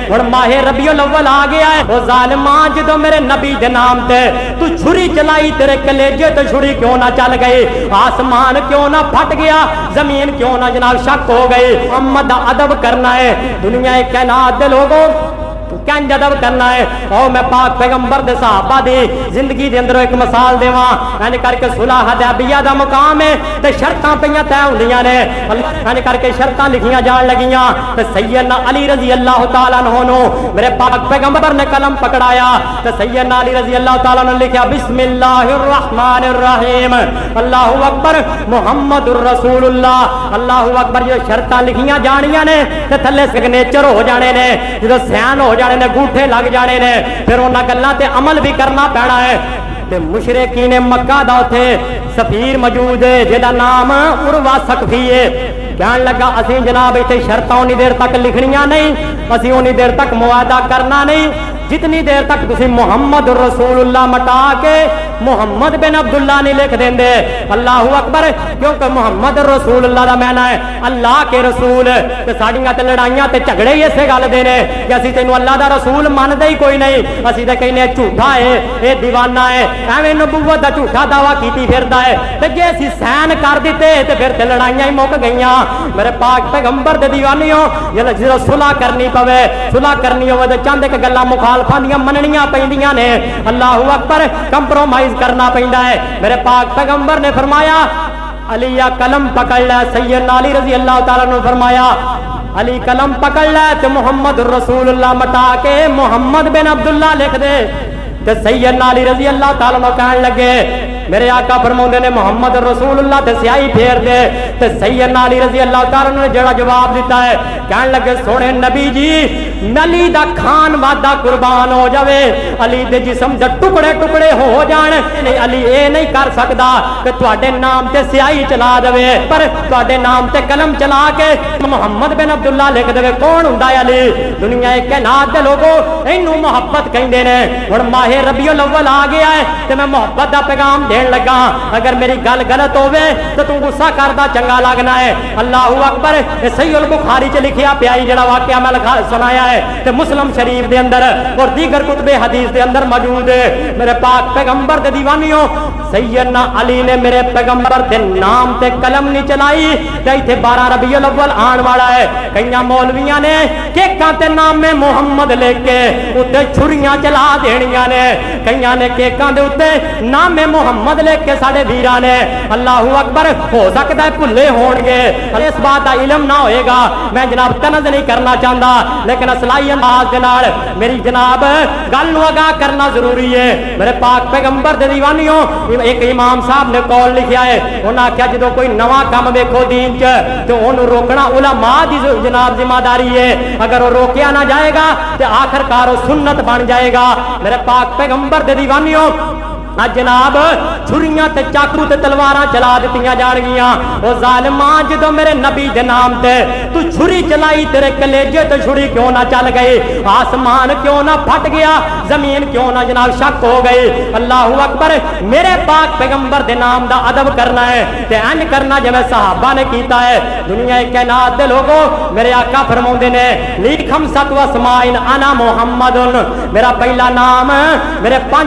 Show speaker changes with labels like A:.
A: ہن ماہ ربیع الاول آ گیا ہے، او ظالماں جدوں میرے نبی دے نام تے تو چھری چلائی تیرے کلیجے تے چھری کیوں نہ چل گئی، آسمان کیوں نہ پھٹ گیا، زمین کیوں نہ جناب شک ہو گئی۔ محمد دا ادب کرنا ہے، دنیا کائنات دے لوگوں کنج ادب کرنا ہے۔ اور میں پاک پیغمبر دے صحابہ دی زندگی دے اندر ایک مثال دیواں، یعنی کر کے صلح حدیبیہ دا مقام ہے تے شرطاں پئیاں طے ہوندیاں نے، یعنی کر کے شرطاں لکھیاں جان لگیاں تے سیدنا علی رضی اللہ تعالیٰ عنہ نو میرے پاک پیغمبر نے قلم پکڑایا تے سیدنا علی رضی اللہ تعالیٰ عنہ نے لکھیا بسم اللہ الرحمن الرحیم اللہ اکبر محمد الرسول اللہ، اللہ اکبر۔ جو شرطاں لکھیاں جانیاں نے تے تھلے سگنیچر ہو جانے نے، جدوں سین ہو جانے نے، گوٹھے لگ جانے نے، پھر انہاں گلاں تے عمل بھی کرنا پینا ہے۔ تے مشرکین مکہ دا اوتھے سفیر موجود ہے جہدا نام عروہ ثقفی ہے، کہن لگا اسی جناب ایتھے شرطاں اونی دیر تک لکھنیاں نہیں، اسی اونی دیر تک معاہدہ کرنا نہیں جتنی دیر تک تسی محمد رسول اللہ مٹا کے محمد بن عبداللہ نہیں لکھ دیں دے۔ اللہ اکبر، کیونکہ محمد رسول اللہ دا معنی ہے اللہ کے رسول، تے ساڈیاں تے لڑائیاں تے جھگڑے ہی اسے گل دے نے کہ اسی تینوں اللہ دا رسول مندے ہی کوئی نہیں، اسی تے کہنے جھوٹا ہے، اے دیوانہ ہے، ایویں نبوت دا جھوٹا دعویٰ کیتی پھردا ہے، تے جے اسی سین کر دتے تے پھر تے لڑائیاں ہی مک گئیاں۔ میرے پاک پیغمبر دے دیوانیوں، جدوں صلح کرنی پوے، صلح کرنی ہوے تے چند ایک گلاں مخالفاں مننیاں پیندیاں نے، اللہ اکبر، کمپرومائز کرنا پیندا ہے۔ میرے پاک پیغمبر نے فرمایا علی قلم پکڑ لے، سیدنا علی رضی اللہ تعالیٰ نے فرمایا علی قلم پکڑ لے تے محمد رسول اللہ مٹا کے محمد بن عبداللہ لکھ دے۔ تے سیدنا علی رضی اللہ تعالیٰ نے کہنے لگے میرے آقا فرماؤندے نے محمد رسول اللہ تے سیاہی پھیر دے، تے سیدنا علی رضی اللہ تعالیٰ نے جڑا جواب دیتا ہے کہنے لگے سونے نبی جی علی دا کھان وعدہ قربان ہو جاوے، علی دے جسم دے ٹکڑے ٹکڑے ہو جان، علی اے نہیں کر سکدا کہ تواڈے نام تے سیاہی چلا دے، پر تواڈے نام تے قلم چلا کے محمد بن عبداللہ لکھ دے۔ کون ہوندا ہے علی؟ دنیا کائنات دے لوگوں اینوں محبت کہندے نے۔ ہن ماہ ربیع الاول آ گیا ہے تے میں محبت دا پیغام دین لگا، اگر میری گل غلط ہوے تو تو غصہ کردا چنگا لگنا ہے۔ اللہ اکبر، صحیح البخاری چ لکھیا پیا ہے جڑا واقعہ میں سنایا ہے تے مسلم شریف دے اندر اور دیگر کتب حدیث دے اندر موجود ہے۔ میرے پاک پیغمبر دے دیوانیوں، سیدنا علی نے میرے پیغمبر دے نام تے قلم نہیں چلائی تے ایتھے 12 ربیع الاول آن والا ہے، کئیاں مولویاں نے کیکاں تے نام محمد لکھ کے اوتے چھریاں چلا دینیاں نے، کئیاں نے کیکاں دے اوتے نام محمد لکھ کے ساڈے ویراں نے، اللہ اکبر، ہو سکدا ہے بھلے ہون گے، اس بات دا علم نہ ہوئے گا، میں جناب طنز نہیں کرنا چاہتا، لیکن اصلاحی انداز دے نال میری جناب گل نو آگاہ کرنا ضروری ہے۔ میرے پاک پیغمبر دے دیوانیوں، ایک امام صاحب نے قول لکھیا ہے، انہاں آکھیا جدوں کوئی نواں کام ویکھو دین چ تے اونوں روکنا علماء دی جناب ذمہ داری ہے، اگر وہ روکیا نہ جائے گا تے آخر کار وہ سنت بن جائے گا۔ میرے پاک پیغمبر دے دیوانیوں، جناب چھریاں تے چاقو تے تلواراں چلا دتیاں جان گیاں، او ظالماں جدوں میرے نبی دے نام تے تو چھری چلائی تیرے کلیجے تے چھری کیوں نہ چل گئی، آسمان کیوں نہ پھٹ گیا، زمین کیوں نہ جناب شک ہو گئی۔ اللہ اکبر، میرے پاک پیغمبر دے نام دا ادب کرنا ہے تے ان کرنا جویں صحابہ نے کیتا ہے۔ دنیا کائنات دے لوگوں، میرے آقا فرماوندے نے لی خمسۃ اسماء انا محمد، میرا پہلا نام، میرے 5